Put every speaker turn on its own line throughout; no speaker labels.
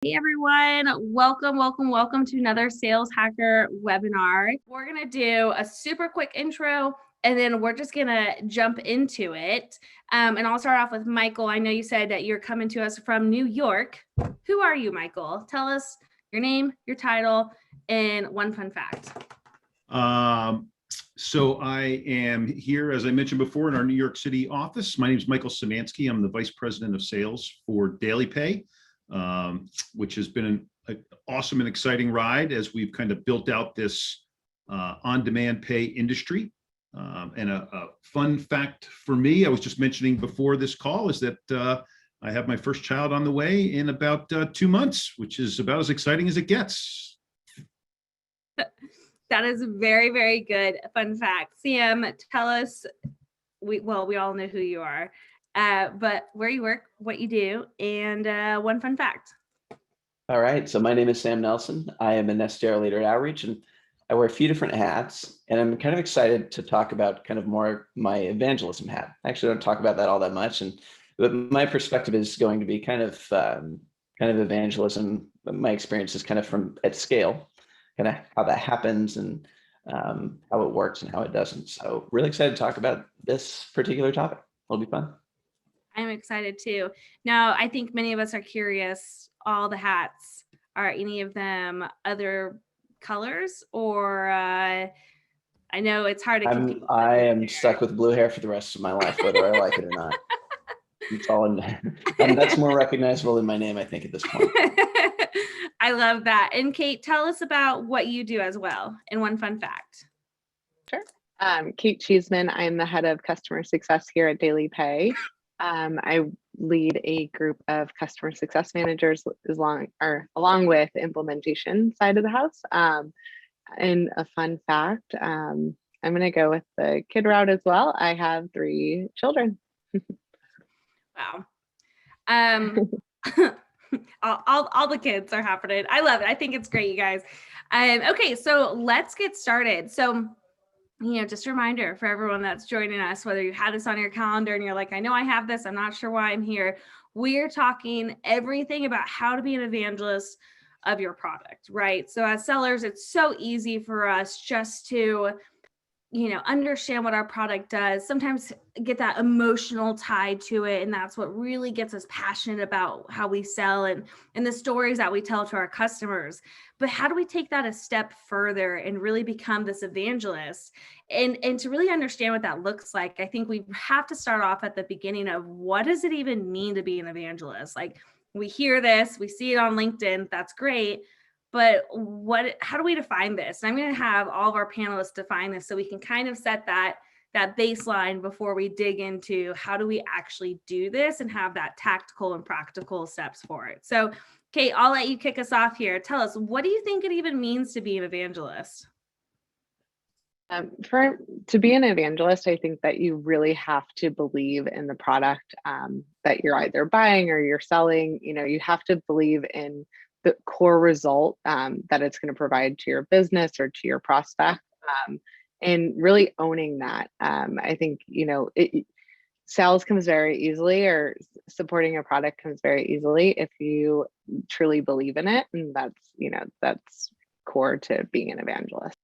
Hey everyone, welcome to another Sales Hacker webinar. We're gonna do a super quick intro and then we're just gonna jump into it. And I'll start off with Michael. I know you said that you're coming to us from New York. Who are you, Michael? Tell us your name, your title, and one fun fact.
So I am here, as I mentioned before, in our New York City office. My name is Michael Szymanski. I'm the Vice President of Sales for DailyPay, which has been an awesome and exciting ride as we've kind of built out this on-demand pay industry. And a fun fact for me, I was just mentioning before this call, is that I have my first child on the way in about 2 months, which is about as exciting as it gets.
That is very, very good. Fun fact. Sam, tell us, we all know who you are, but where you work, what you do, and one fun fact.
All right. So my name is Sam Nelson. I am an SDR leader at Outreach, and I wear a few different hats. And I'm kind of excited to talk about kind of more my evangelism hat. I actually don't talk about that all that much. But my perspective is going to be kind of evangelism. My experience is kind of from at scale. Kind of how that happens and how it works and how it doesn't. So really excited to talk about this particular topic. It'll be fun.
I'm excited too. Now, I think many of us are curious, all the hats, are any of them other colors or I know it's hard to keep people.
I am stuck with blue hair for the rest of my life, whether I like it or not. It's all in there. And that's more recognizable than my name, I think, at this point.
I love that. And Kate, tell us about what you do as well and one fun fact.
Sure. Kate Cheesman. I'm the head of customer success here at DailyPay. I lead a group of customer success managers along with the implementation side of the house. And a fun fact, I'm going to go with the kid route as well. I have 3 children.
Wow. All the kids are happening. I love it. I think it's great, you guys. Okay, so let's get started. So, just a reminder for everyone that's joining us, whether you had this on your calendar and you're like, I know I have this, I'm not sure why I'm here. We're talking everything about how to be an evangelist of your product, right? So as sellers, it's so easy for us just to understand what our product does, sometimes get that emotional tie to it. And that's what really gets us passionate about how we sell and the stories that we tell to our customers. But how do we take that a step further and really become this evangelist? And to really understand what that looks like, I think we have to start off at the beginning of what does it even mean to be an evangelist? Like we hear this, we see it on LinkedIn, that's great. But how do we define this? And I'm going to have all of our panelists define this so we can kind of set that baseline before we dig into how do we actually do this and have that tactical and practical steps for it. So, Kate, I'll let you kick us off here. Tell us, what do you think it even means to be an evangelist?
To be an evangelist, I think that you really have to believe in the product that you're either buying or you're selling. You have to believe in the core result that it's going to provide to your business or to your prospect, and really owning that. I think, sales comes very easily, or supporting a product comes very easily if you truly believe in it. And that's core to being an evangelist.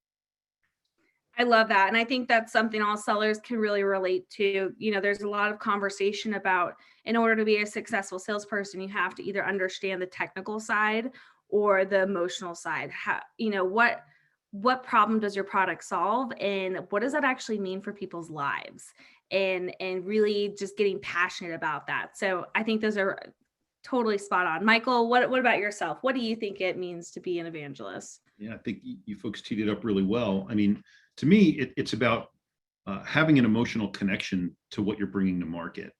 I love that. And I think that's something all sellers can really relate to. There's a lot of conversation about, in order to be a successful salesperson, you have to either understand the technical side or the emotional side. What problem does your product solve? And what does that actually mean for people's lives? And really just getting passionate about that. So I think those are totally spot on. Michael, what about yourself? What do you think it means to be an evangelist?
Yeah, I think you folks teed it up really well. I mean, to me, it's about having an emotional connection to what you're bringing to market.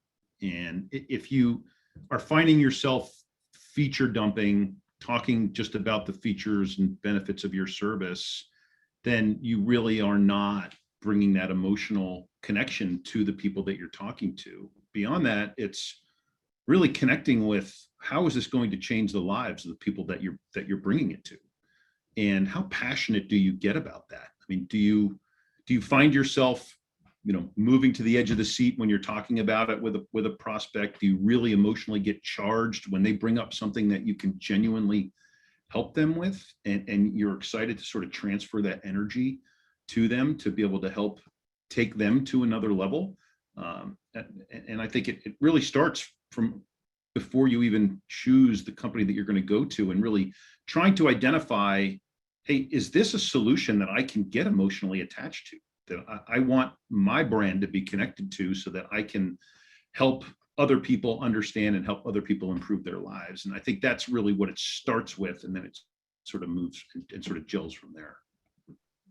And if you are finding yourself feature dumping, talking just about the features and benefits of your service, then you really are not bringing that emotional connection to the people that you're talking to. Beyond that, it's really connecting with how is this going to change the lives of the people that you're bringing it to, and how passionate do you get about that? I mean, do you find yourself moving to the edge of the seat when you're talking about it with a prospect? Do you really emotionally get charged when they bring up something that you can genuinely help them with, and you're excited to sort of transfer that energy to them to be able to help take them to another level? And I think it really starts from before you even choose the company that you're going to go to, and really trying to identify, hey, is this a solution that I can get emotionally attached to, that I want my brand to be connected to, so that I can help other people understand and help other people improve their lives? And I think that's really what it starts with, and then it sort of moves and sort of gels from there.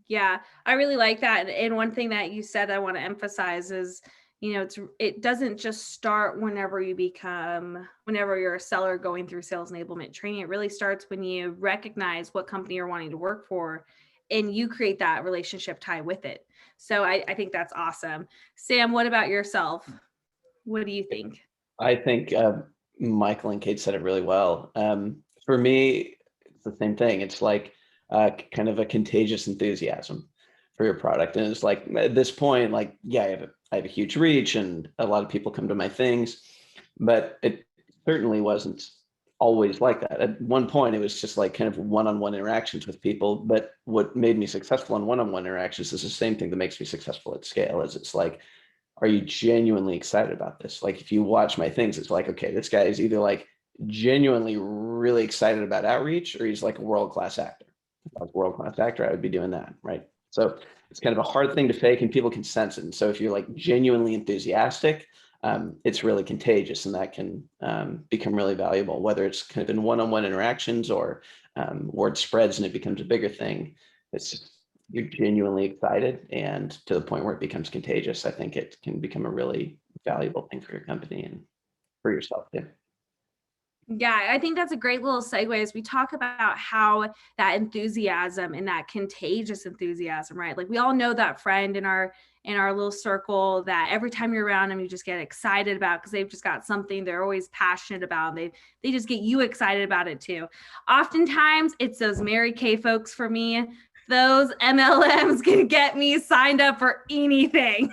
Yeah, I really like that. And one thing that you said I want to emphasize is, it doesn't just start whenever you're a seller going through sales enablement training. It really starts when you recognize what company you're wanting to work for, and you create that relationship tie with it. So I think that's awesome. Sam, what about yourself? What do you think?
I think Michael and Kate said it really well. For me, it's the same thing. It's like kind of a contagious enthusiasm for your product. And it's like, at this point, like, yeah, I have a huge reach and a lot of people come to my things, but it certainly wasn't always like that. At one point, it was just like kind of one-on-one interactions with people. But what made me successful in one-on-one interactions is the same thing that makes me successful at scale. Is it's like, are you genuinely excited about this? Like, if you watch my things, it's like, okay, this guy is either like genuinely really excited about outreach, or he's like a world-class actor. If I was a world-class actor, I would be doing that, right? So it's kind of a hard thing to fake, and people can sense it. And so if you're like genuinely enthusiastic, it's really contagious, and that can become really valuable, whether it's kind of in one-on-one interactions or word spreads and it becomes a bigger thing. It's just, you're genuinely excited, and to the point where it becomes contagious. I think it can become a really valuable thing for your company and for yourself too.
Yeah, I think that's a great little segue as we talk about how that enthusiasm and that contagious enthusiasm, right? Like, we all know that friend in our little circle that every time you're around them, you just get excited about, because they've just got something they're always passionate about. They just get you excited about it too. Oftentimes it's those Mary Kay folks for me. Those MLMs can get me signed up for anything.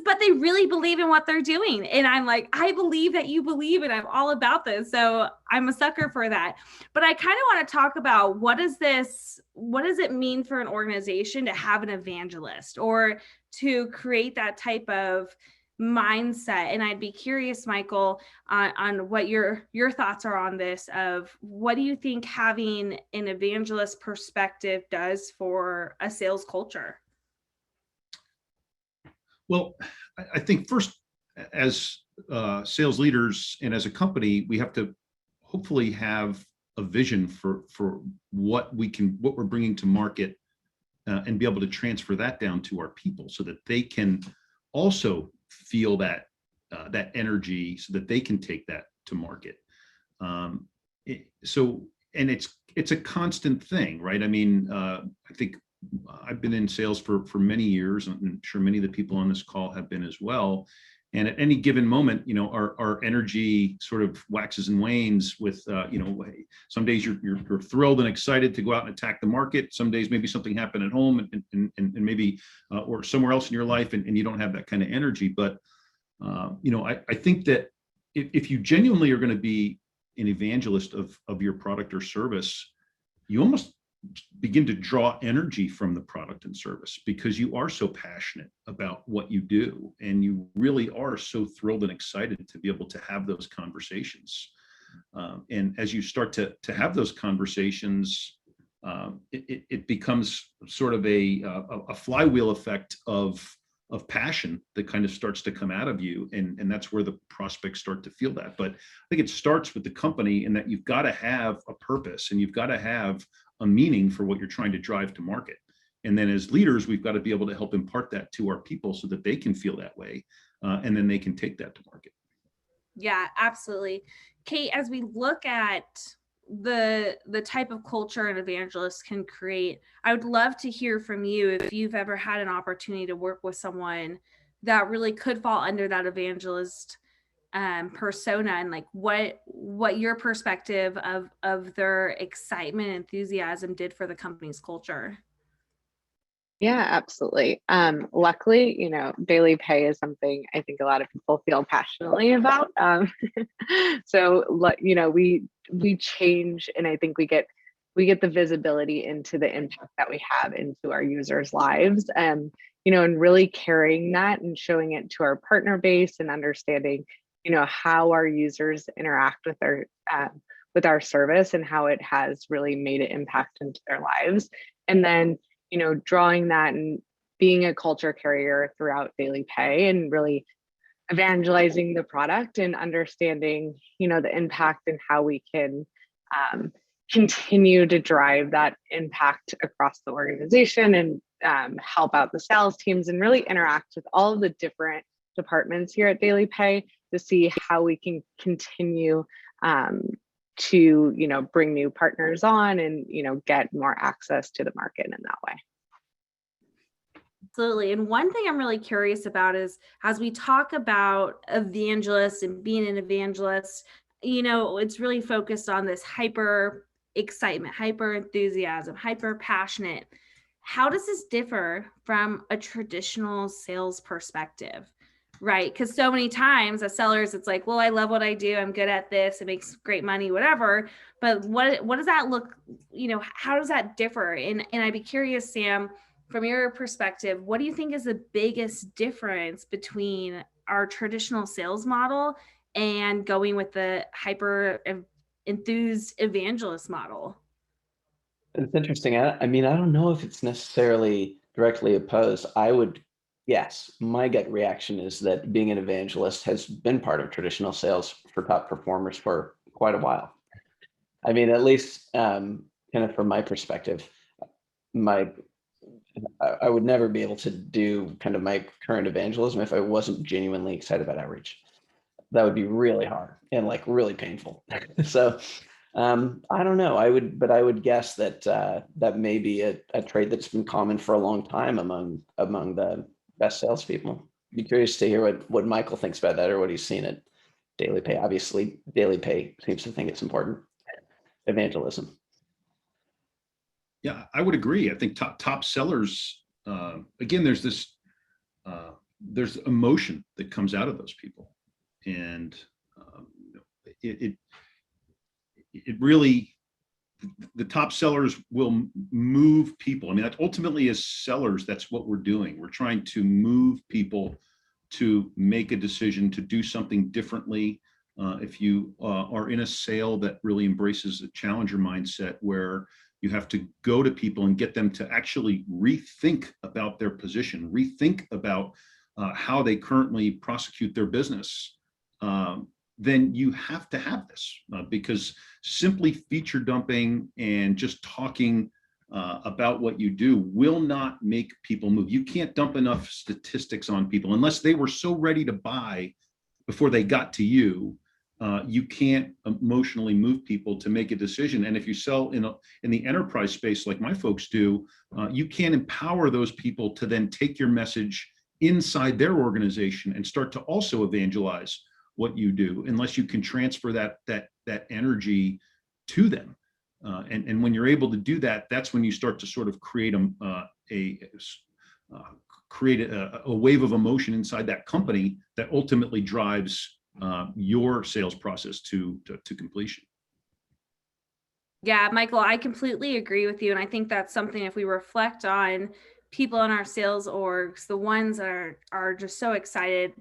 But they really believe in what they're doing. And I'm like, I believe that you believe it. I'm all about this. So I'm a sucker for that. But I kind of want to talk about, what does it mean for an organization to have an evangelist, or to create that type of mindset? And I'd be curious, Michael, on what your thoughts are on this, of what do you think having an evangelist perspective does for a sales culture?
Well, I think first, as sales leaders and as a company, we have to hopefully have a vision for what we're bringing to market, and be able to transfer that down to our people, so that they can also feel that energy, so that they can take that to market. And it's a constant thing, right? I mean, I think I've been in sales for many years, and I'm sure many of the people on this call have been as well. And at any given moment, our energy sort of waxes and wanes with, some days you're thrilled and excited to go out and attack the market. Some days maybe something happened at home and maybe, or somewhere else in your life, and you don't have that kind of energy. But, I think that if you genuinely are going to be an evangelist of your product or service, you almost begin to draw energy from the product and service, because you are so passionate about what you do, and you really are so thrilled and excited to be able to have those conversations. And as you start to have those conversations, it becomes sort of a flywheel effect of passion that kind of starts to come out of you, and that's where the prospects start to feel that. But I think it starts with the company, and that you've got to have a purpose, and you've got to have a meaning for what you're trying to drive to market. And then as leaders, we've got to be able to help impart that to our people, so that they can feel that way, and then they can take that to market.
Yeah, absolutely. Kate, as we look at the type of culture an evangelist can create, I would love to hear from you if you've ever had an opportunity to work with someone that really could fall under that evangelist persona, and like what your perspective of their excitement and enthusiasm did for the company's culture.
Yeah, absolutely. Luckily, DailyPay is something I think a lot of people feel passionately about. So, we change, and I think we get the visibility into the impact that we have into our users' lives, and really carrying that and showing it to our partner base and understanding, how our users interact with our service and how it has really made an impact into their lives. And then drawing that and being a culture carrier throughout DailyPay and really evangelizing the product and understanding, the impact and how we can continue to drive that impact across the organization and help out the sales teams and really interact with all of the different departments here at DailyPay to see how we can continue to bring new partners on and get more access to the market in that way.
Absolutely. And one thing I'm really curious about is, as we talk about evangelists and being an evangelist, it's really focused on this hyper excitement, hyper enthusiasm, hyper passionate. How does this differ from a traditional sales perspective? Right. Because so many times as sellers, it's like, well, I love what I do. I'm good at this. It makes great money, whatever. But what does that look, how does that differ? And I'd be curious, Sam, from your perspective, what do you think is the biggest difference between our traditional sales model and going with the hyper enthused evangelist model?
It's interesting. I mean, I don't know if it's necessarily directly opposed. Yes, my gut reaction is that being an evangelist has been part of traditional sales for top performers for quite a while. I mean, at least kind of from my perspective, I would never be able to do kind of my current evangelism if I wasn't genuinely excited about outreach. That would be really hard and like really painful. So I don't know. I would guess that that may be a trait that's been common for a long time among the best salespeople. Be curious to hear what Michael thinks about that or what he's seen at DailyPay. Obviously, DailyPay seems to think it's important. Evangelism.
Yeah, I would agree. I think top sellers, again, there's emotion that comes out of those people, and it really, the top sellers will move people. I mean, that ultimately as sellers, that's what we're doing. We're trying to move people to make a decision, to do something differently. If you are in a sale that really embraces a challenger mindset, where you have to go to people and get them to actually rethink about their position, rethink about how they currently prosecute their business, then you have to have this, because simply feature dumping and just talking about what you do will not make people move. You can't dump enough statistics on people unless they were so ready to buy before they got to you. You can't emotionally move people to make a decision. And if you sell in the enterprise space like my folks do, you can't empower those people to then take your message inside their organization and start to also evangelize what you do, unless you can transfer that energy to them. And when you're able to do that, that's when you start to sort of create a wave of emotion inside that company that ultimately drives your sales process to completion.
Yeah, Michael, I completely agree with you. And I think that's something, if we reflect on people in our sales orgs, the ones that are just so excited,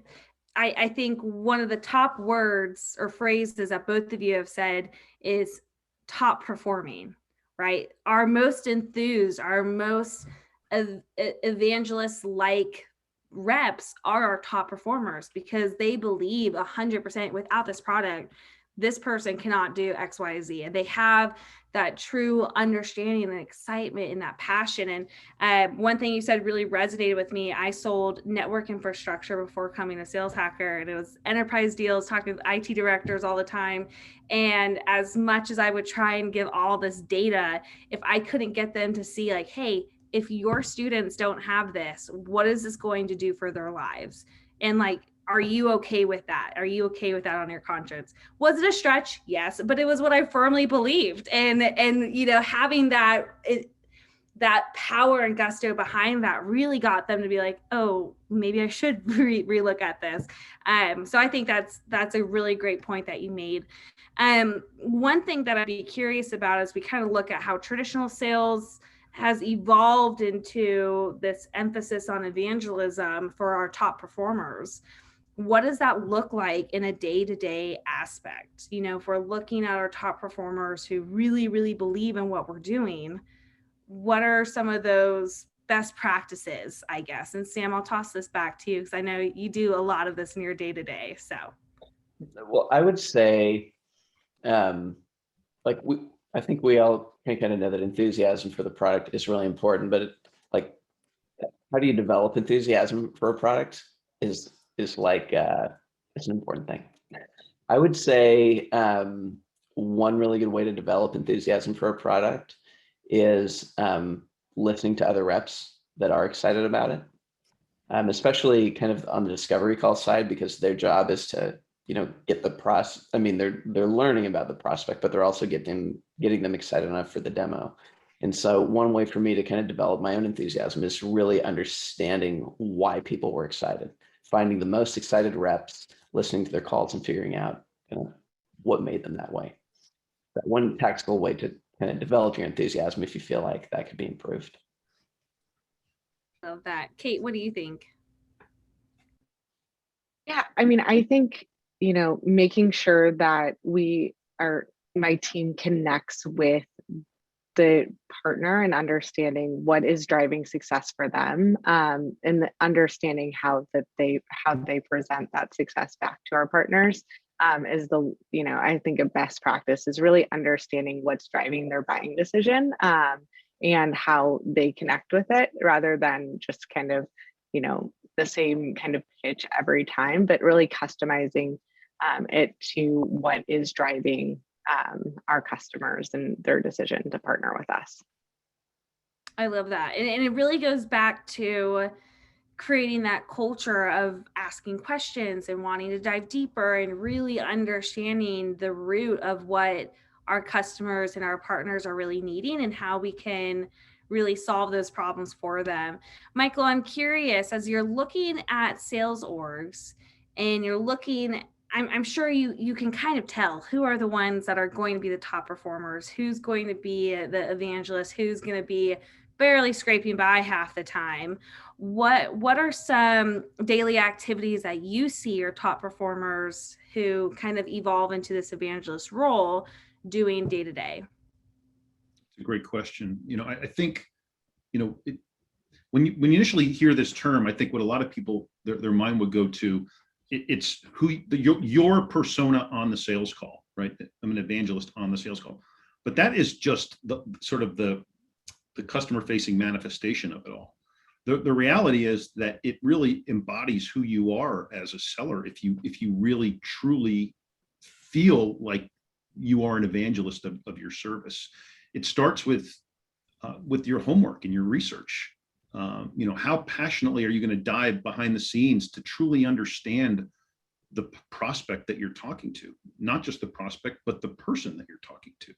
I think one of the top words or phrases that both of you have said is top performing, right? Our most enthused, our most evangelist-like reps are our top performers, because they believe 100% without this product, this person cannot do X, Y, Z. And they have that true understanding and excitement and that passion. And one thing you said really resonated with me. I sold network infrastructure before becoming a sales hacker, and it was enterprise deals, talking with IT directors all the time. And as much as I would try and give all this data, if I couldn't get them to see like, hey, if your students don't have this, what is this going to do for their lives? And like, are you okay with that? Are you okay with that on your conscience? Was it a stretch? Yes, but it was what I firmly believed. And having that that power and gusto behind that really got them to be like, oh, maybe I should relook at this. So I think that's a really great point that you made. One thing that I'd be curious about as we kind of look at how traditional sales has evolved into this emphasis on evangelism for our top performers. What does that look like in a day-to-day aspect? You know, if we're looking at our top performers who really, really believe in what we're doing, what are some of those best practices, I guess? And Sam, I'll toss this back to you because I know you do a lot of this in your day-to-day. So,
well, I would say, I think we all can kind of know that enthusiasm for the product is really important, but how do you develop enthusiasm for a product is like, it's an important thing. I would say, one really good way to develop enthusiasm for a product is listening to other reps that are excited about it, especially kind of on the discovery call side, because their job is to, get the process. I mean, they're learning about the prospect, but they're also getting them excited enough for the demo. And so one way for me to kind of develop my own enthusiasm is really understanding why people were excited, finding the most excited reps, listening to their calls and figuring out what made them that way. That one tactical way to kind of develop your enthusiasm if you feel like that could be improved.
love that. Kate, what do you think?
Yeah, I mean, I think, making sure that my team connects with the partner and understanding what is driving success for them, and understanding how they present that success back to our partners, is I think a best practice is really understanding what's driving their buying decision, and how they connect with it, rather than just kind of, the same kind of pitch every time, but really customizing it to what is driving our customers and their decision to partner with us.
I love that. And it really goes back to creating that culture of asking questions and wanting to dive deeper and really understanding the root of what our customers and our partners are really needing and how we can really solve those problems for them. Michael, I'm curious, as you're looking at sales orgs and you're looking, I'm sure you can kind of tell who are the ones that are going to be the top performers, who's going to be the evangelist, who's going to be barely scraping by half the time. What are some daily activities that you see your top performers who kind of evolve into this evangelist role doing day to day?
It's a great question. I think, when you initially hear this term, I think what a lot of people, their mind would go to, it's your persona on the sales call, right? I'm an evangelist on the sales call, but that is just the sort of the customer facing manifestation of it all. The reality is that it really embodies who you are as a seller. If you really truly feel like you are an evangelist of your service, it starts with your homework and your research. How passionately are you going to dive behind the scenes to truly understand the prospect that you're talking to, not just the prospect, but the person that you're talking to,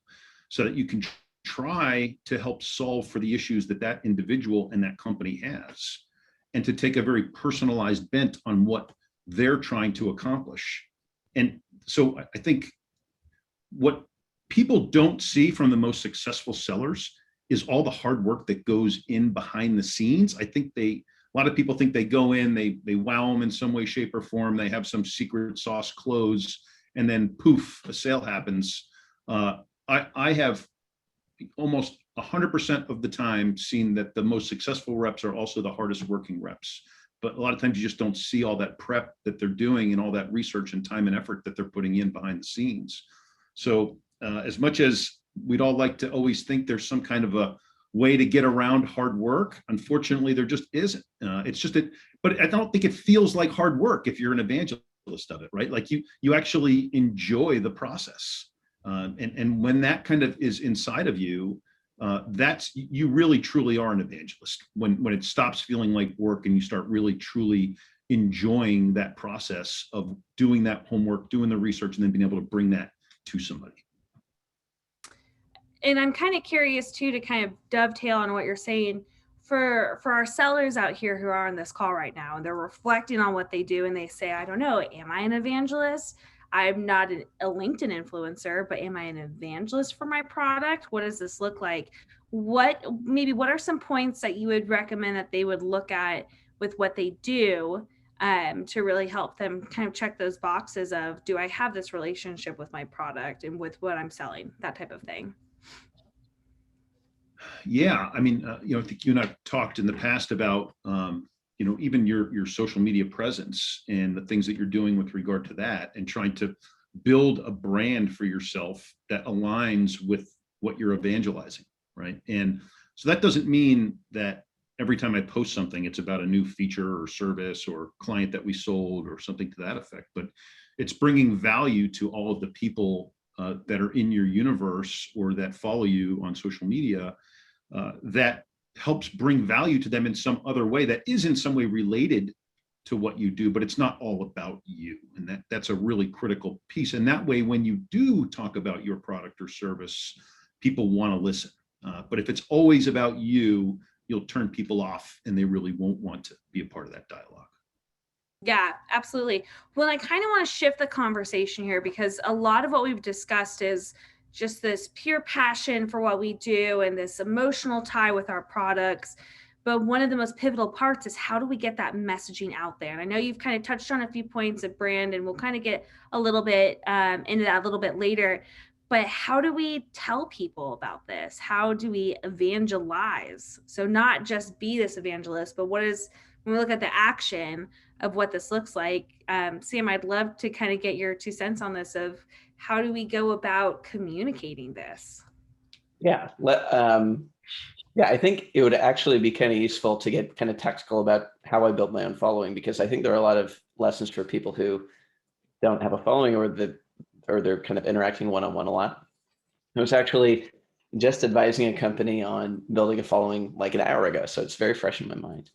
so that you can try to help solve for the issues that individual and that company has, and to take a very personalized bent on what they're trying to accomplish. And so I think what people don't see from the most successful sellers is all the hard work that goes in behind the scenes. I think a lot of people think they go in, they wow them in some way, shape, or form. They have some secret sauce close, and then poof, a sale happens. I have almost 100% of the time seen that the most successful reps are also the hardest working reps. But a lot of times you just don't see all that prep that they're doing and all that research and time and effort that they're putting in behind the scenes. So as much as we'd all like to always think there's some kind of a way to get around hard work, unfortunately, there just isn't. It's just but I don't think it feels like hard work if you're an evangelist of it, right? Like you actually enjoy the process. And when that kind of is inside of you, you really truly are an evangelist. When it stops feeling like work and you start really truly enjoying that process of doing that homework, doing the research, and then being able to bring that to somebody.
And I'm kind of curious too, to kind of dovetail on what you're saying, for our sellers out here who are on this call right now, and they're reflecting on what they do, and they say, I don't know, am I an evangelist? I'm not a LinkedIn influencer, but am I an evangelist for my product? What does this look like? What are some points that you would recommend that they would look at with what they do, to really help them kind of check those boxes of, do I have this relationship with my product and with what I'm selling, that type of thing?
Yeah, I mean, I think you and I've talked in the past about, even your social media presence and the things that you're doing with regard to that, and trying to build a brand for yourself that aligns with what you're evangelizing, right? And so that doesn't mean that every time I post something, it's about a new feature or service or client that we sold or something to that effect, but it's bringing value to all of the people that are in your universe or that follow you on social media, that helps bring value to them in some other way that is in some way related to what you do, but it's not all about you. And that's a really critical piece. And that way, when you do talk about your product or service, people want to listen. But if it's always about you, you'll turn people off and they really won't want to be a part of that dialogue.
Yeah, absolutely. Well, I kind of want to shift the conversation here, because a lot of what we've discussed is just this pure passion for what we do and this emotional tie with our products. But one of the most pivotal parts is, how do we get that messaging out there? And I know you've kind of touched on a few points of brand, and we'll kind of get a little bit into that a little bit later. But how do we tell people about this? How do we evangelize? So not just be this evangelist, but when we look at the action of what this looks like, Sam, I'd love to kind of get your 2 cents on this, of how do we go about communicating this?
Yeah. I think it would actually be kind of useful to get kind of technical about how I build my own following, because I think there are a lot of lessons for people who don't have a following, or they're kind of interacting one-on-one a lot. I was actually just advising a company on building a following like an hour ago, so it's very fresh in my mind.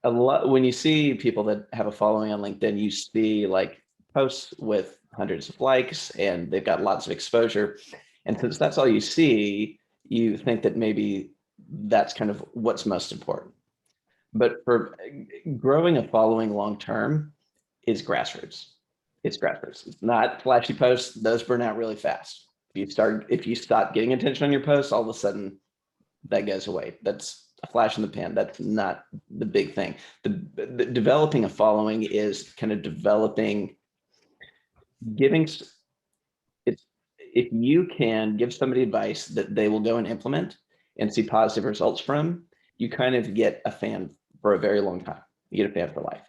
A lot, when you see people that have a following on LinkedIn, you see like posts with hundreds of likes and they've got lots of exposure. And since that's all you see, you think that maybe that's kind of what's most important. But for growing a following long-term is grassroots. It's grassroots. It's not flashy posts. Those burn out really fast. If you stop getting attention on your posts, all of a sudden that goes away. That's a flash in the pan. That's not the big thing. The developing a following is kind of if you can give somebody advice that they will go and implement and see positive results from, you kind of get a fan for a very long time. You get a fan for life.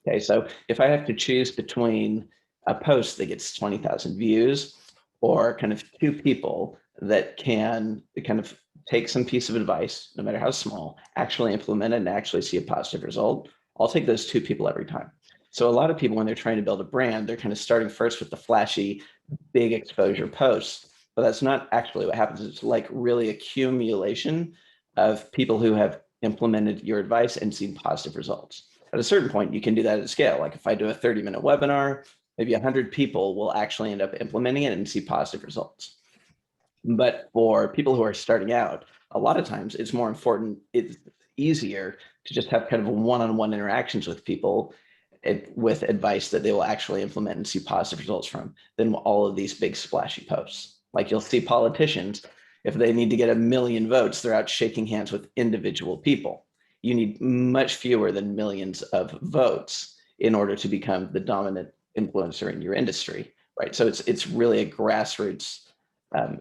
Okay, so if I have to choose between a post that gets 20,000 views or kind of 2 people that can kind of take some piece of advice, no matter how small, actually implement it and actually see a positive result, I'll take those 2 people every time. So a lot of people, when they're trying to build a brand, they're kind of starting first with the flashy, big exposure posts, but that's not actually what happens. It's like really accumulation of people who have implemented your advice and seen positive results. At a certain point, you can do that at scale. Like if I do a 30-minute webinar, maybe 100 people will actually end up implementing it and see positive results. But for people who are starting out, a lot of times it's more important, it's easier to just have kind of one-on-one interactions with people with advice that they will actually implement and see positive results from, than all of these big splashy posts. Like you'll see politicians, if they need to get 1 million votes, they're out shaking hands with individual people. You need much fewer than millions of votes in order to become the dominant influencer in your industry, right? So it's really a grassroots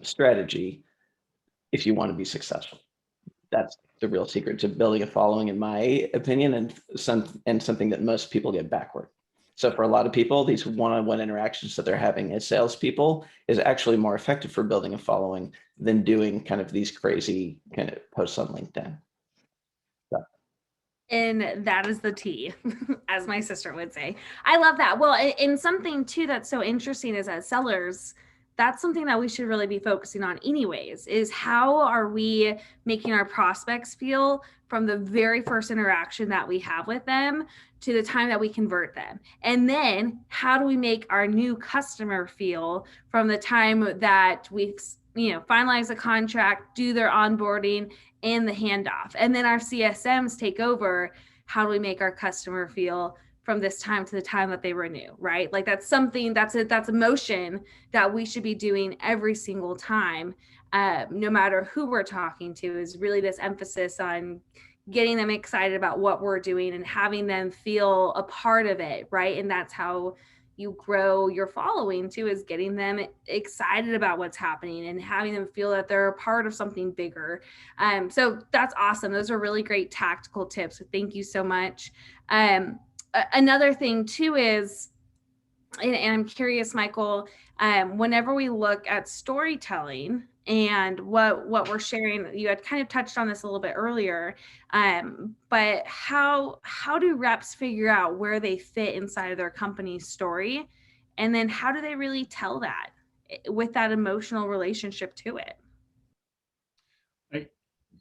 strategy if you want to be successful. That's the real secret to building a following, in my opinion, and something that most people get backward. So for a lot of people, these one-on-one interactions that they're having as salespeople is actually more effective for building a following than doing kind of these crazy kind of posts on LinkedIn. So.
And that is the tea, as my sister would say. I love that. Well, and something too that's so interesting is, as sellers, that's something that we should really be focusing on anyways, is how are we making our prospects feel from the very first interaction that we have with them to the time that we convert them. And then how do we make our new customer feel from the time that we've, finalize the contract, do their onboarding and the handoff. And then our CSMs take over. How do we make our customer feel from this time to the time that they renew, right? Like that's something, that's a motion that we should be doing every single time, no matter who we're talking to, is really this emphasis on getting them excited about what we're doing and having them feel a part of it, right? And that's how you grow your following too, is getting them excited about what's happening and having them feel that they're a part of something bigger. So that's awesome. Those are really great tactical tips. So thank you so much. Another thing too is, and I'm curious, Michael, whenever we look at storytelling and what we're sharing, you had kind of touched on this a little bit earlier, but how do reps figure out where they fit inside of their company's story? And then how do they really tell that with that emotional relationship to it?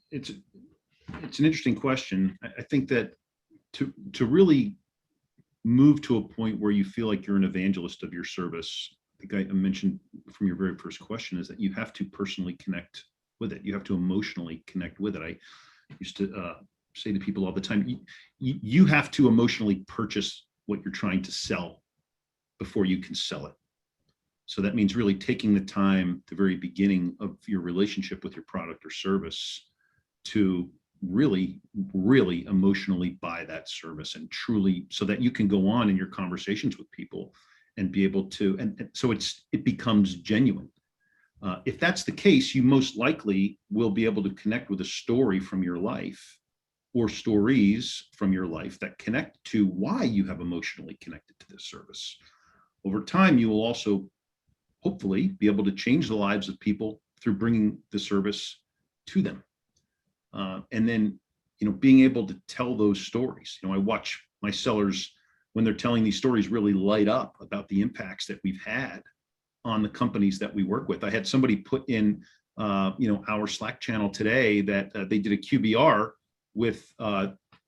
It's an interesting question. I think that to really move to a point where you feel like you're an evangelist of your service, I think I mentioned from your very first question, is that you have to personally connect with it. You have to emotionally connect with it. I used to say to people all the time, you have to emotionally purchase what you're trying to sell before you can sell it. So that means really taking the time at the very beginning of your relationship with your product or service to really emotionally buy that service, and truly, so that you can go on in your conversations with people and be able to, and so it becomes genuine. If that's the case, you most likely will be able to connect with a story from your life or stories from your life that connect to why you have emotionally connected to this service. Over time, you will also hopefully be able to change the lives of people through bringing the service to them. And then, being able to tell those stories. I watch my sellers, when they're telling these stories, really light up about the impacts that we've had on the companies that we work with. I had somebody put in, our Slack channel today that they did a QBR with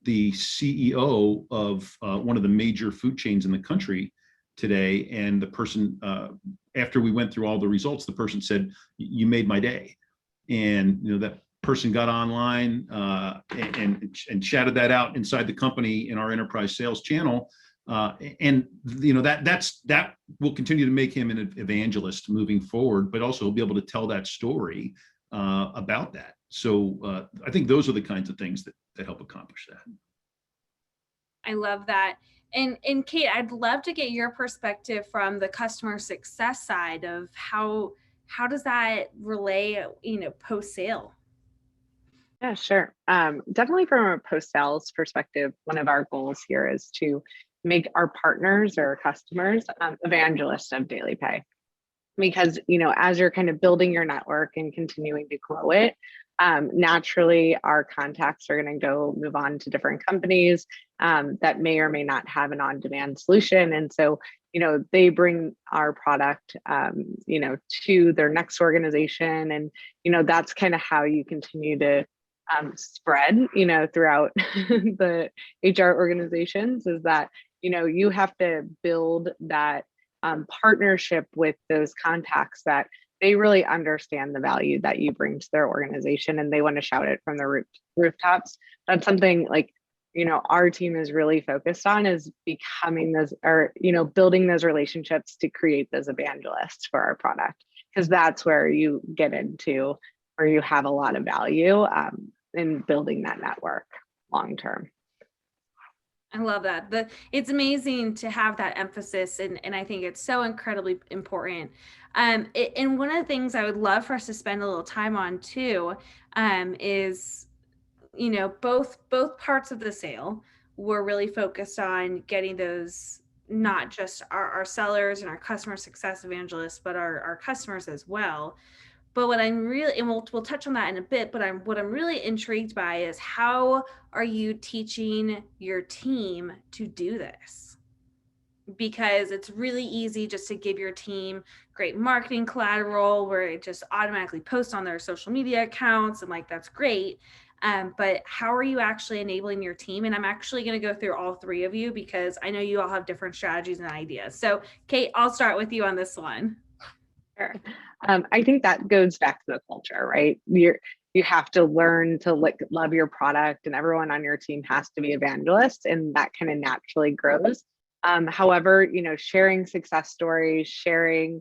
the CEO of one of the major food chains in the country today. And the person, after we went through all the results, the person said, "You made my day." And, that person got online and chatted that out inside the company in our enterprise sales channel. And that will continue to make him an evangelist moving forward, but also be able to tell that story about that. So I think those are the kinds of things that help accomplish that.
I love that. And Kate, I'd love to get your perspective from the customer success side of how does that relay, post-sale?
Yeah, sure. Definitely from a post-sales perspective, one of our goals here is to make our partners or customers evangelists of DailyPay. Because, as you're kind of building your network and continuing to grow it, naturally our contacts are going to move on to different companies that may or may not have an on-demand solution. And so, they bring our product, to their next organization. And, that's kind of how you continue to spread, throughout the HR organizations, is that, you have to build that partnership with those contacts that they really understand the value that you bring to their organization, and they want to shout it from the rooftops. That's something like, our team is really focused on, is becoming those, or, building those relationships to create those evangelists for our product, because that's where you get into where you have a lot of value in building that network long term.
I love that. It's amazing to have that emphasis, and I think it's so incredibly important. And one of the things I would love for us to spend a little time on too is, both parts of the sale. We're really focused on getting those, not just our sellers and our customer success evangelists, but our customers as well. But what I'm really, and we'll touch on that in a bit, but what I'm really intrigued by is, how are you teaching your team to do this? because it's really easy just to give your team great marketing collateral where it just automatically posts on their social media accounts, and like that's great. But how are you actually enabling your team? And I'm actually going to go through all three of you because I know you all have different strategies and ideas. So Kate, I'll start with you on this one.
Sure. I think that goes back to the culture, right? You have to learn to love your product, and everyone on your team has to be evangelists, and that kind of naturally grows. However, sharing success stories, sharing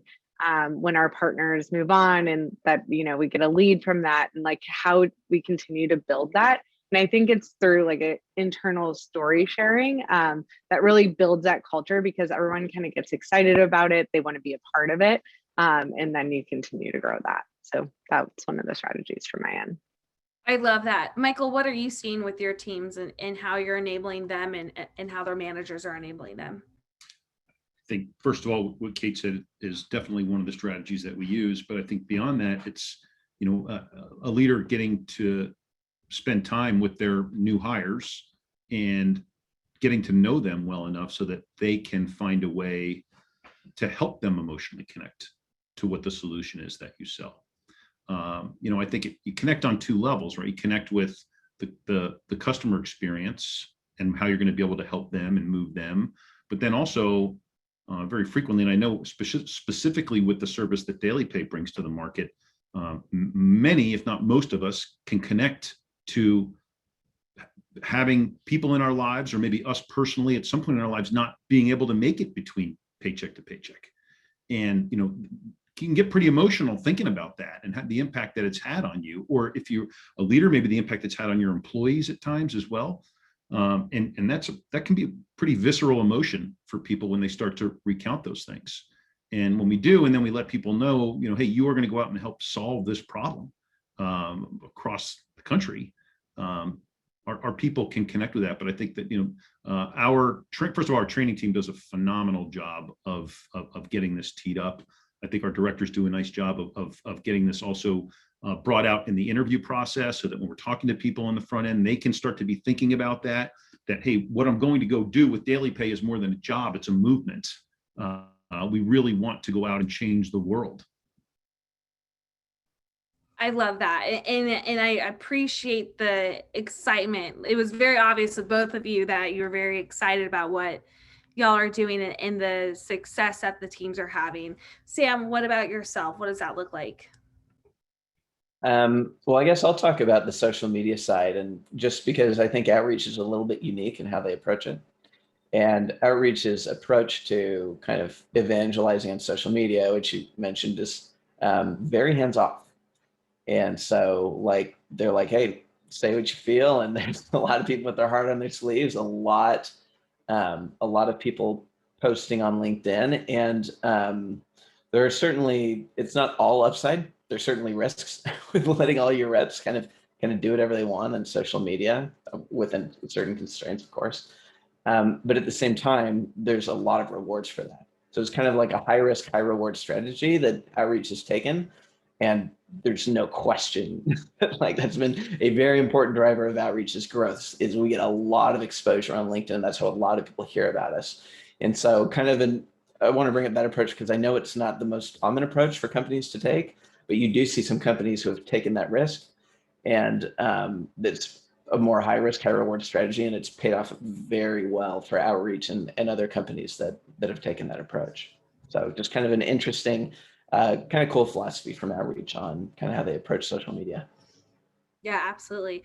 when our partners move on, and that we get a lead from that, and like how we continue to build that. And I think it's through like an internal story sharing that really builds that culture, because everyone kind of gets excited about it. They want to be a part of it. And then you continue to grow that. So that's one of the strategies from my end.
I love that. Michael, what are you seeing with your teams and how you're enabling them and how their managers are enabling them?
I think, first of all, what Kate said is definitely one of the strategies that we use. But I think beyond that, it's, a leader getting to spend time with their new hires and getting to know them well enough so that they can find a way to help them emotionally connect to what the solution is that you sell. I think you connect on two levels, right? You connect with the customer experience and how you're going to be able to help them and move them, but then also very frequently, and I know specifically with the service that DailyPay brings to the market, many, if not most of us, can connect to having people in our lives, or maybe us personally at some point in our lives, not being able to make it between paycheck to paycheck. And, you can get pretty emotional thinking about that and have the impact that it's had on you. Or if you're a leader, maybe the impact it's had on your employees at times as well. And that can be a pretty visceral emotion for people when they start to recount those things. And when we do, and then we let people know, hey, you are going to go out and help solve this problem across the country. Our people can connect with that. But I think that, first of all, our training team does a phenomenal job of getting this teed up. I think our directors do a nice job of getting this also brought out in the interview process, so that when we're talking to people on the front end, they can start to be thinking about that, hey, what I'm going to go do with DailyPay is more than a job, it's a movement. We really want to go out and change the world.
I love that. And I appreciate the excitement. It was very obvious with both of you that you're very excited about what y'all are doing and the success that the teams are having. Sam, what about yourself? What does that look like?
Well, I guess I'll talk about the social media side, and just because I think Outreach is a little bit unique in how they approach it. And Outreach's approach to kind of evangelizing on social media, which you mentioned, is very hands-off. And so they're like, hey, say what you feel. And there's a lot of people with their heart on their sleeves, a lot of people posting on LinkedIn. And there are certainly, it's not all upside. There's certainly risks with letting all your reps kind of do whatever they want on social media within certain constraints, of course. But at the same time, there's a lot of rewards for that. So it's kind of like a high risk, high reward strategy that Outreach has taken. And there's no question that's been a very important driver of Outreach's growth, is we get a lot of exposure on LinkedIn. That's how a lot of people hear about us. And so I want to bring up that approach because I know it's not the most common approach for companies to take, but you do see some companies who have taken that risk, and that's a more high risk, high reward strategy. And it's paid off very well for Outreach and other companies that have taken that approach. So just kind of an interesting, kind of cool philosophy from Outreach on kind of how they approach social media.
Yeah, absolutely.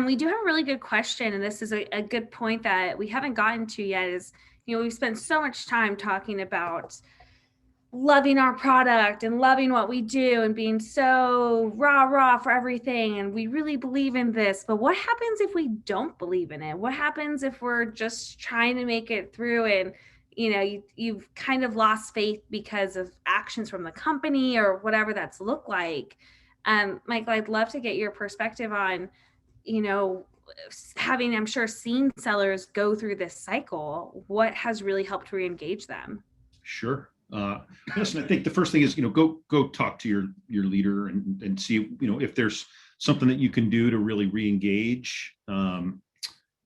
We do have a really good question, and this is a good point that we haven't gotten to yet, is, we've spent so much time talking about loving our product and loving what we do and being so rah for everything. And we really believe in this, but what happens if we don't believe in it? What happens if we're just trying to make it through and you've kind of lost faith because of actions from the company or whatever that's looked like? Michael, I'd love to get your perspective on, having, I'm sure, seen sellers go through this cycle. What has really helped re-engage them?
Sure. Yes, and I think the first thing is, go talk to your leader and see, if there's something that you can do to really re-engage.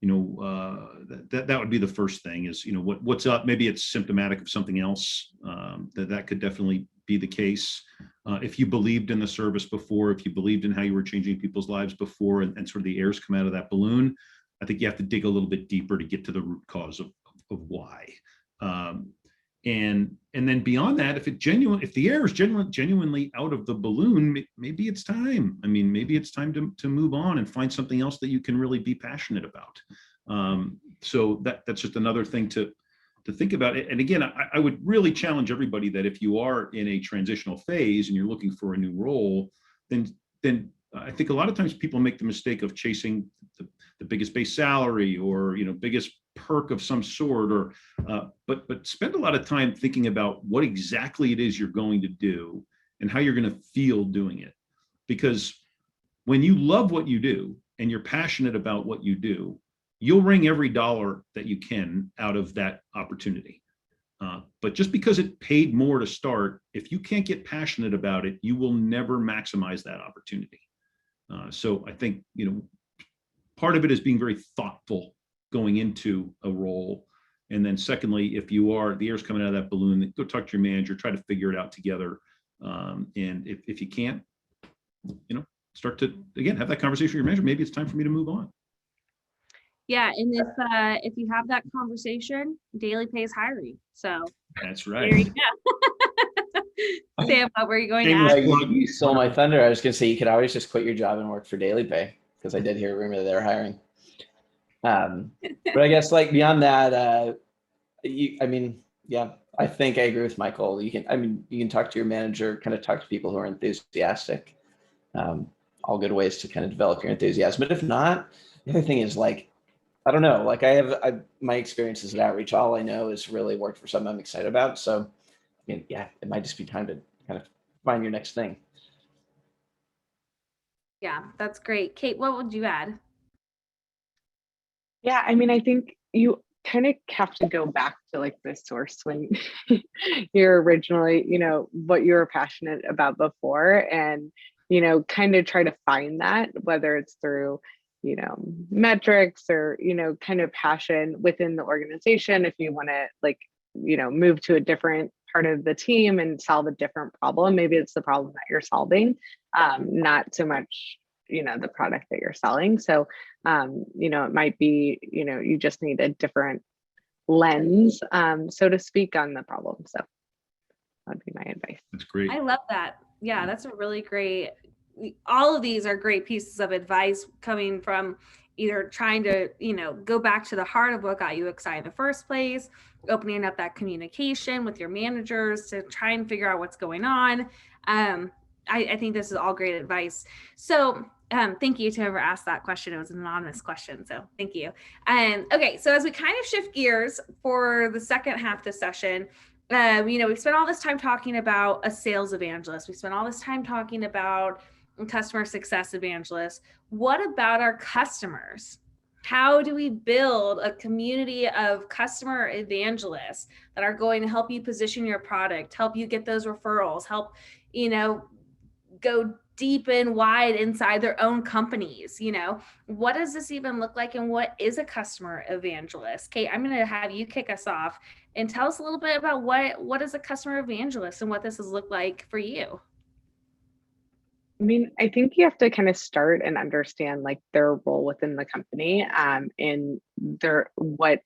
that would be the first thing is, what's up. Maybe it's symptomatic of something else. That could definitely be the case. If you believed in the service before, if you believed in how you were changing people's lives before, and sort of the airs come out of that balloon, I think you have to dig a little bit deeper to get to the root cause of why. And then beyond that, if the air is genuinely out of the balloon, maybe it's time. Maybe it's time to move on and find something else that you can really be passionate about. So that's just another thing to think about. And again, I would really challenge everybody that if you are in a transitional phase and you're looking for a new role, then I think a lot of times people make the mistake of chasing the biggest base salary or biggest perk of some sort, but spend a lot of time thinking about what exactly it is you're going to do and how you're going to feel doing it. Because when you love what you do and you're passionate about what you do, you'll wring every dollar that you can out of that opportunity. But just because it paid more to start, if you can't get passionate about it, you will never maximize that opportunity. So I think, part of it is being very thoughtful going into a role. And then secondly, if the air's coming out of that balloon, go talk to your manager, try to figure it out together. And if you can't, start to, again, have that conversation with your manager. Maybe it's time for me to move on.
Yeah, and if you have that conversation, DailyPay is hiring. So
that's right.
There you go. Sam, what were you going to ask?
You stole my thunder. I was going to say you could always just quit your job and work for DailyPay, because I did hear a rumor that they're hiring. But I guess beyond that, I think I agree with Michael. You can talk to your manager, kind of talk to people who are enthusiastic. All good ways to kind of develop your enthusiasm. But if not, the other thing is I don't know, my experiences at Outreach, all I know is really work for something I'm excited about. So it might just be time to kind of find your next thing.
Yeah, that's great. Kate, what would you add?
Yeah, I think you kind of have to go back to the source when you're originally, what you were passionate about before, and, kind of try to find that, whether it's through, metrics or, kind of passion within the organization. If you want to move to a different part of the team and solve a different problem, maybe it's the problem that you're solving, not so much the product that you're selling. So it might be you just need a different lens, so to speak, on the problem. So that'd be my advice.
That's great.
I love that. Yeah, that's a really great, all of these are great pieces of advice coming from either trying to go back to the heart of what got you excited in the first place, opening up that communication with your managers to try and figure out what's going on. I think this is all great advice. So thank you to whoever asked that question. It was an anonymous question, so thank you. Okay, so as we kind of shift gears for the second half of the session, we've spent all this time talking about a sales evangelist. We spent all this time talking about a customer success evangelist. What about our customers? How do we build a community of customer evangelists that are going to help you position your product, help you get those referrals, help, go deep and wide inside their own companies? What does this even look like, and what is a customer evangelist? Kate, I'm going to have you kick us off and tell us a little bit about what is a customer evangelist and what this has looked like for you.
I think you have to kind of start and understand their role within the company, in what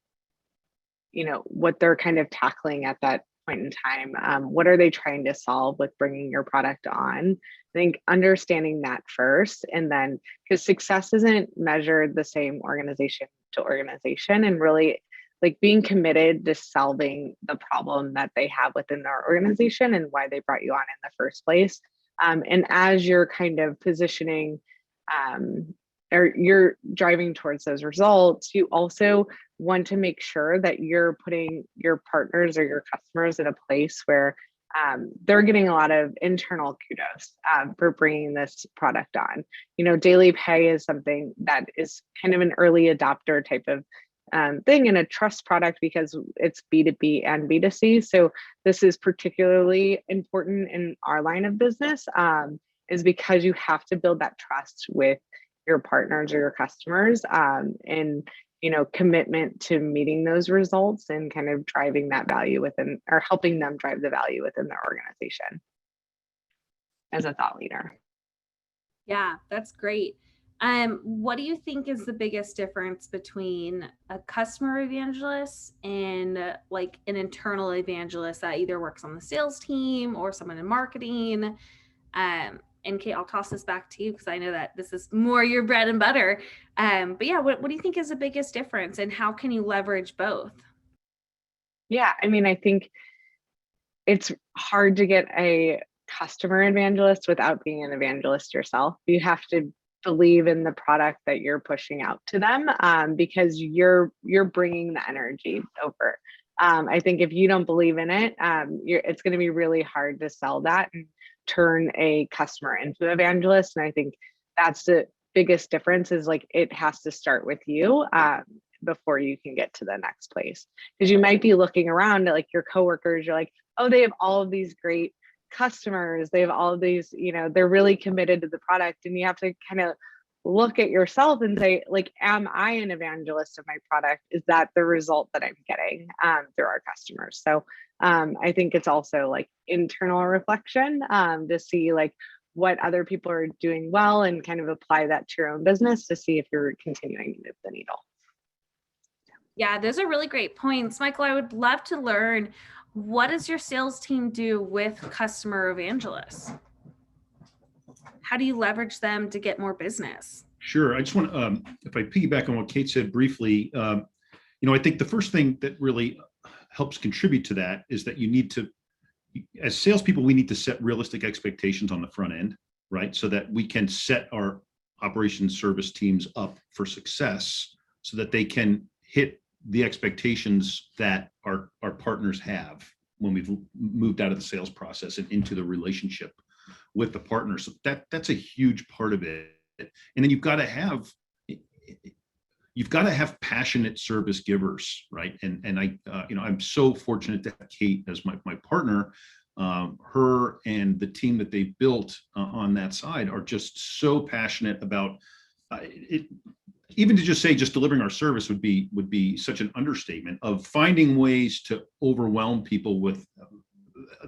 they're kind of tackling at that point in time. What are they trying to solve with bringing your product on? I think understanding that first, and then, because success isn't measured the same organization to organization, and really being committed to solving the problem that they have within their organization and why they brought you on in the first place. And as you're kind of positioning, or you're driving towards those results, you also want to make sure that you're putting your partners or your customers in a place where they're getting a lot of internal kudos for bringing this product on. DailyPay is something that is kind of an early adopter type of thing, and a trust product because it's B2B and B2C. So this is particularly important in our line of business, is because you have to build that trust with your partners or your customers. And commitment to meeting those results and kind of driving that value within, or helping them drive the value within their organization as a thought leader.
Yeah, that's great. What do you think is the biggest difference between a customer evangelist and like an internal evangelist that either works on the sales team or someone in marketing? And Kate, I'll toss this back to you because I know that this is more your bread and butter. But yeah, what do you think is the biggest difference and how can you leverage both?
Yeah, I mean, I think it's hard to get a customer evangelist without being an evangelist yourself. You have to believe in the product that you're pushing out to them, because you're bringing the energy over. I think if you don't believe in it, it's going to be really hard to sell that and turn a customer into an evangelist. And I think that's the biggest difference, is like it has to start with you before you can get to the next place. Because you might be looking around at like your coworkers, you're like, oh, they have all of these great customers, they have all of these, they're really committed to the product, and you have to kind of look at yourself and say, like, am I an evangelist of my product? Is that the result that I'm getting through our customers? So I think it's also like internal reflection to see like what other people are doing well and kind of apply that to your own business to see if you're continuing to move the needle.
Yeah, those are really great points. Michael, I would love to learn, what does your sales team do with customer evangelists? How do you leverage them to get more business?
Sure. I just want to, if I piggyback on what Kate said briefly, I think the first thing that really helps contribute to that is that you need to, as salespeople, we need to set realistic expectations on the front end, right? So that we can set our operations service teams up for success so that they can hit the expectations that our partners have when we've moved out of the sales process and into the relationship with the partner. So that's a huge part of it. And then you've got to have passionate service givers, right? And I'm so fortunate to have Kate as my partner. Her and the team that they've built on that side are just so passionate about it. Even to just say just delivering our service would be such an understatement, of finding ways to overwhelm people with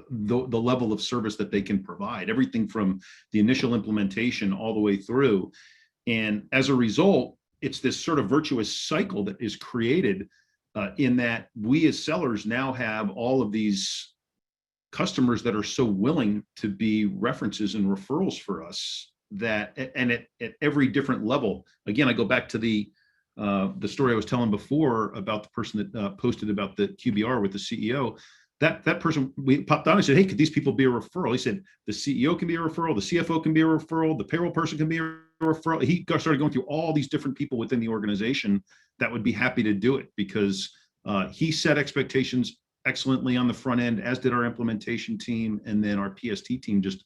the level of service that they can provide, everything from the initial implementation all the way through. And as a result, it's this sort of virtuous cycle that is created in that we as sellers now have all of these customers that are so willing to be references and referrals for us, that, and at every different level. Again, I go back to the story I was telling before about the person that posted about the QBR with the CEO. That person, we popped on and said, hey, could these people be a referral? He said, the CEO can be a referral, the CFO can be a referral, the payroll person can be a referral. He started going through all these different people within the organization that would be happy to do it, because he set expectations excellently on the front end, as did our implementation team. And then our PST team just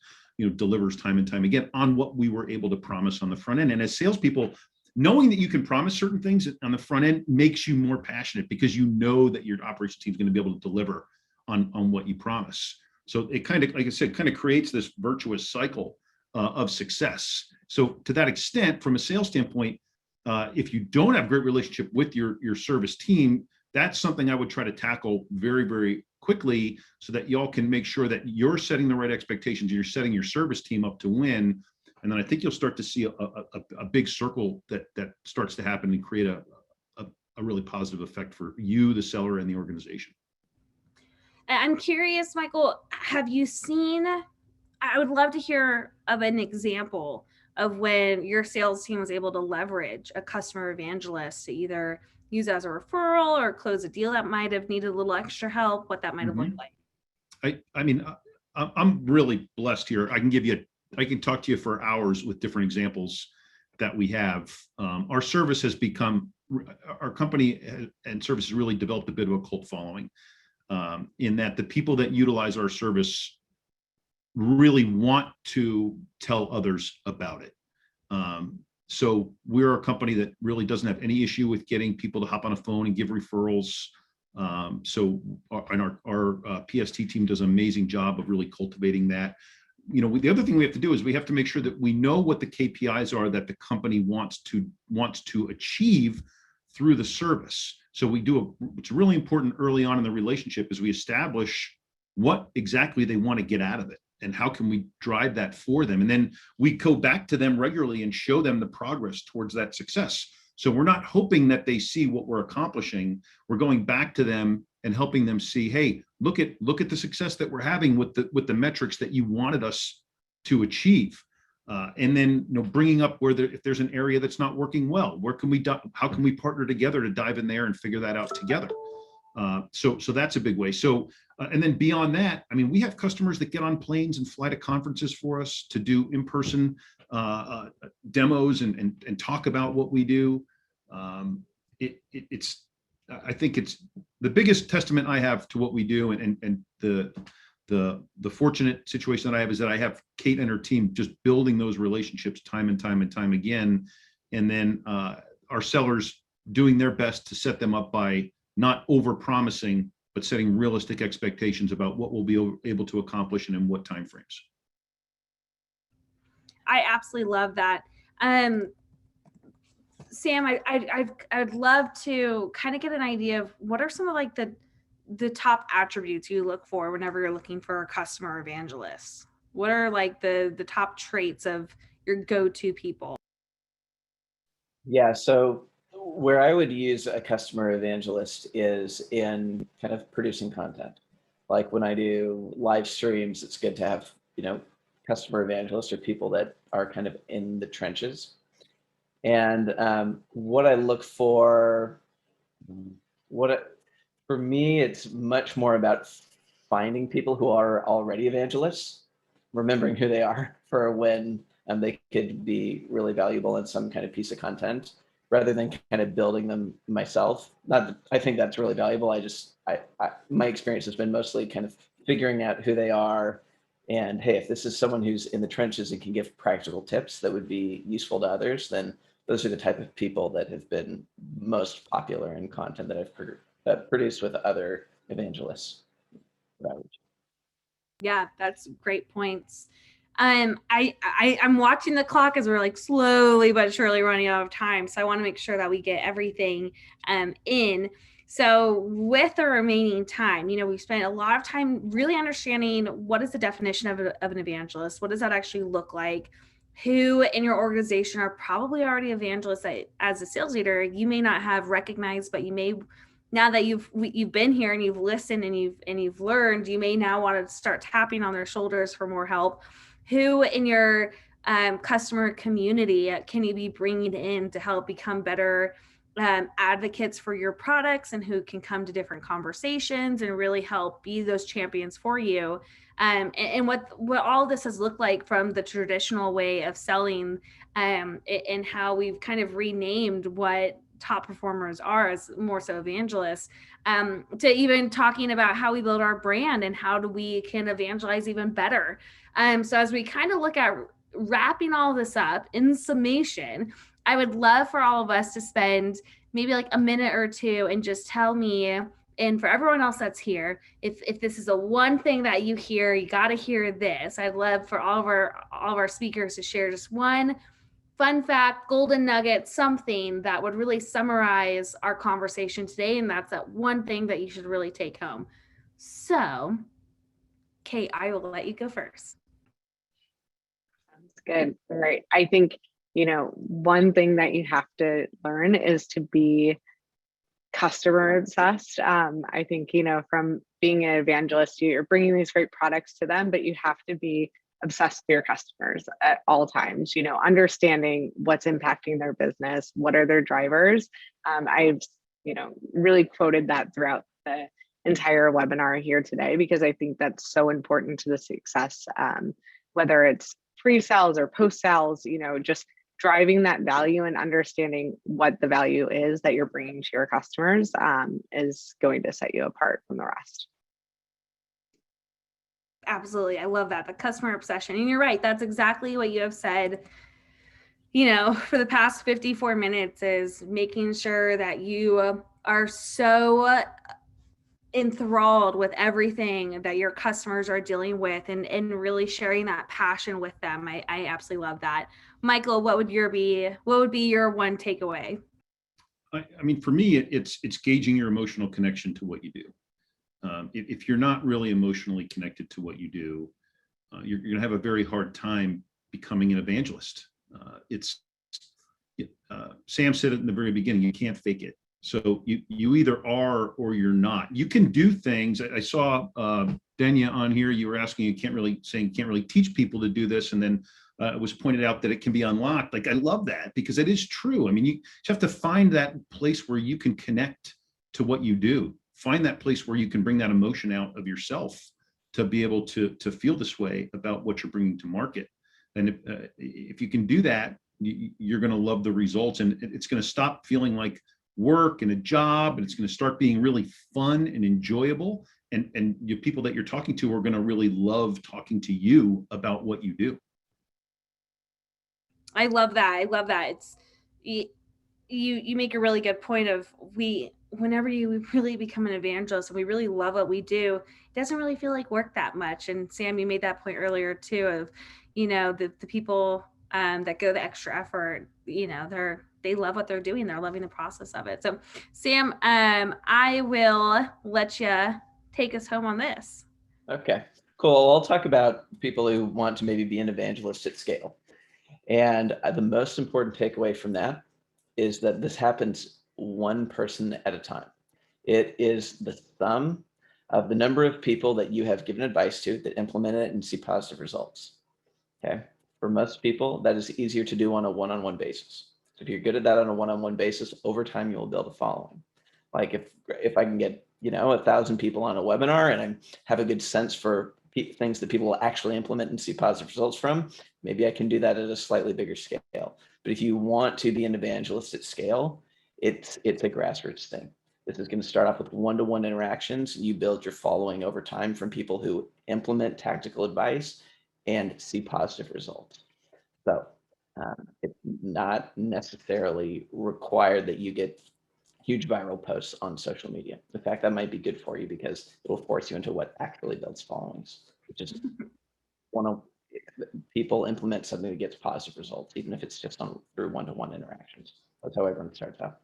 delivers time and time again on what we were able to promise on the front end. And as salespeople, knowing that you can promise certain things on the front end makes you more passionate, because you know that your operations team is going to be able to deliver on what you promise. So it kind of, like I said, kind of creates this virtuous cycle of success. So to that extent, from a sales standpoint, if you don't have a great relationship with your service team, that's something I would try to tackle very, very quickly, so that y'all can make sure that you're setting the right expectations, you're setting your service team up to win. And then I think you'll start to see a big circle that starts to happen and create a really positive effect for you, the seller, and the organization.
I'm curious, Michael, have you seen, I would love to hear of an example of when your sales team was able to leverage a customer evangelist to either use as a referral or close a deal that might have needed a little extra help, what that might have looked like.
I mean, I'm really blessed here. I can talk to you for hours with different examples that we have. Our service has become, our company and service has really developed a bit of a cult following, in that the people that utilize our service really want to tell others about it. So we're a company that really doesn't have any issue with getting people to hop on a phone and give referrals. So our PST team does an amazing job of really cultivating that. The other thing we have to do is we have to make sure that we know what the KPIs are that the company wants to achieve through the service. So it's really important early on in the relationship is we establish what exactly they want to get out of it and how can we drive that for them. And then we go back to them regularly and show them the progress towards that success. So we're not hoping that they see what we're accomplishing. We're going back to them and helping them see, hey, look at the success that we're having with the metrics that you wanted us to achieve. And then bringing up if there's an area that's not working well, how can we partner together to dive in there and figure that out together? So that's a big way. So and then beyond that, I mean, we have customers that get on planes and fly to conferences for us to do in-person demos and talk about what we do. I think it's the biggest testament I have to what we do, and the fortunate situation that I have is that I have Kate and her team just building those relationships time and time again, and then our sellers doing their best to set them up by not over-promising, but setting realistic expectations about what we'll be able to accomplish and in what timeframes.
I absolutely love that. Sam, I'd love to kind of get an idea of what are some of like the top attributes you look for whenever you're looking for a customer evangelist. What are like the top traits of your go-to people?
Yeah, so where I would use a customer evangelist is in kind of producing content. Like when I do live streams, it's good to have, customer evangelists or people that are kind of in the trenches. And what I look for, for me, it's much more about finding people who are already evangelists, remembering who they are for when they could be really valuable in some kind of piece of content, rather than kind of building them myself. Not that I think that's really valuable. My experience has been mostly kind of figuring out who they are. And hey, if this is someone who's in the trenches and can give practical tips that would be useful to others, then those are the type of people that have been most popular in content that I've produced with other evangelists.
Yeah, that's great points. I'm watching the clock as we're like slowly but surely running out of time. So I want to make sure that we get everything in. So with the remaining time, we've spent a lot of time really understanding what is the definition of an evangelist. What does that actually look like? Who in your organization are probably already evangelists that, as a sales leader, you may not have recognized, but you may, now that you've been here and you've listened and you've learned, you may now want to start tapping on their shoulders for more help. Who in your customer community can you be bringing in to help become better advocates for your products, and who can come to different conversations and really help be those champions for you? And what all this has looked like from the traditional way of selling, and how we've kind of renamed what top performers are as more so evangelists, to even talking about how we build our brand and how we can evangelize even better. So as we kind of look at wrapping all this up in summation, I would love for all of us to spend maybe like a minute or two and just tell me, and for everyone else that's here, if this is a one thing that you hear, you got to hear this. I'd love for all of our speakers to share just one fun fact, golden nugget, something that would really summarize our conversation today. And that's that one thing that you should really take home. So, Kate, I will let you go first.
Sounds good. All right. I think, one thing that you have to learn is to be customer obsessed. I think, from being an evangelist, you're bringing these great products to them, but you have to be obsessed with your customers at all times, understanding what's impacting their business, what are their drivers. I've, really quoted that throughout the entire webinar here today, because I think that's so important to the success, whether it's pre-sales or post-sales, just driving that value and understanding what the value is that you're bringing to your customers is going to set you apart from the rest.
Absolutely. I love that. The customer obsession. And you're right. That's exactly what you have said, for the past 54 minutes, is making sure that you are so enthralled with everything that your customers are dealing with, and really sharing that passion with them. I absolutely love that. Michael, what would be your one takeaway?
I mean, for me, it's gauging your emotional connection to what you do. If you're not really emotionally connected to what you do, you're going to have a very hard time becoming an evangelist. Sam said it in the very beginning, you can't fake it. So you either are or you're not. You can do things. I saw Denya on here. You were asking, you can't really teach people to do this, and then it was pointed out that it can be unlocked. Like, I love that, because it is true. I mean, you just have to find that place where you can connect to what you do. Find that place where you can bring that emotion out of yourself to be able to feel this way about what you're bringing to market. And if you can do that, you're going to love the results, and it's going to stop feeling like work and a job, and it's going to start being really fun and enjoyable. And the people that you're talking to are going to really love talking to you about what you do.
I love that. I love that. It's you make a really good point of whenever you really become an evangelist and we really love what we do, it doesn't really feel like work that much. And Sam, you made that point earlier too, of, the people that go the extra effort, they love what they're doing. They're loving the process of it. So Sam, I will let you take us home on this.
Okay, cool. I'll talk about people who want to maybe be an evangelist at scale. And the most important takeaway from that is that this happens one person at a time. It is the sum of the number of people that you have given advice to that implement it and see positive results. Okay. For most people, that is easier to do on a one-on-one basis. So if you're good at that on a one-on-one basis, over time, you will build a following. Like if I can get, 1,000 people on a webinar and I have a good sense for things that people will actually implement and see positive results from, maybe I can do that at a slightly bigger scale. But if you want to be an evangelist at scale, it's a grassroots thing. This is going to start off with one-to-one interactions. You build your following over time from people who implement tactical advice and see positive results. So it's not necessarily required that you get huge viral posts on social media. In fact, that might be good for you because it will force you into what actually builds followings, which is people implement something that gets positive results, even if it's just through one-to-one interactions. That's how everyone starts out.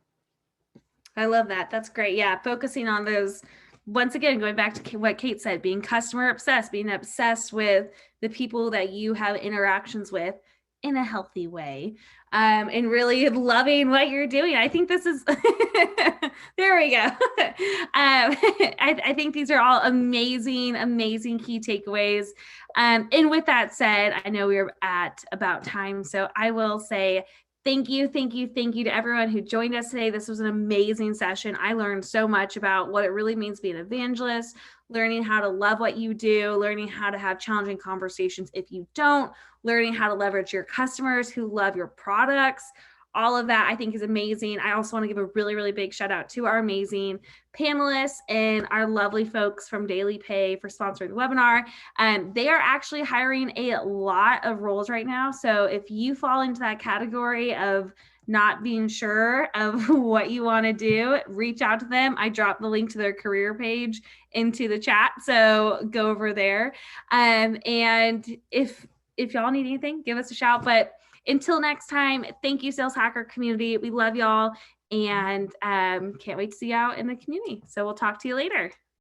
I love that. That's great. Yeah. Focusing on those, once again, going back to what Kate said, being customer obsessed, being obsessed with the people that you have interactions with in a healthy way, and really loving what you're doing. I think this is, there we go. I think these are all amazing, amazing key takeaways. And with that said, I know we're at about time. So I will say, thank you to everyone who joined us today. This was an amazing session. I learned so much about what it really means to be an evangelist, learning how to love what you do, learning how to have challenging conversations if you don't, learning how to leverage your customers who love your products. All of that I think is amazing. I also want to give a really, really big shout out to our amazing panelists and our lovely folks from DailyPay for sponsoring the webinar. They are actually hiring a lot of roles right now. So if you fall into that category of not being sure of what you want to do, reach out to them. I dropped the link to their career page into the chat. So go over there. And if y'all need anything, give us a shout. But until next time, thank you, Sales Hacker community. We love y'all and can't wait to see you out in the community. So we'll talk to you later.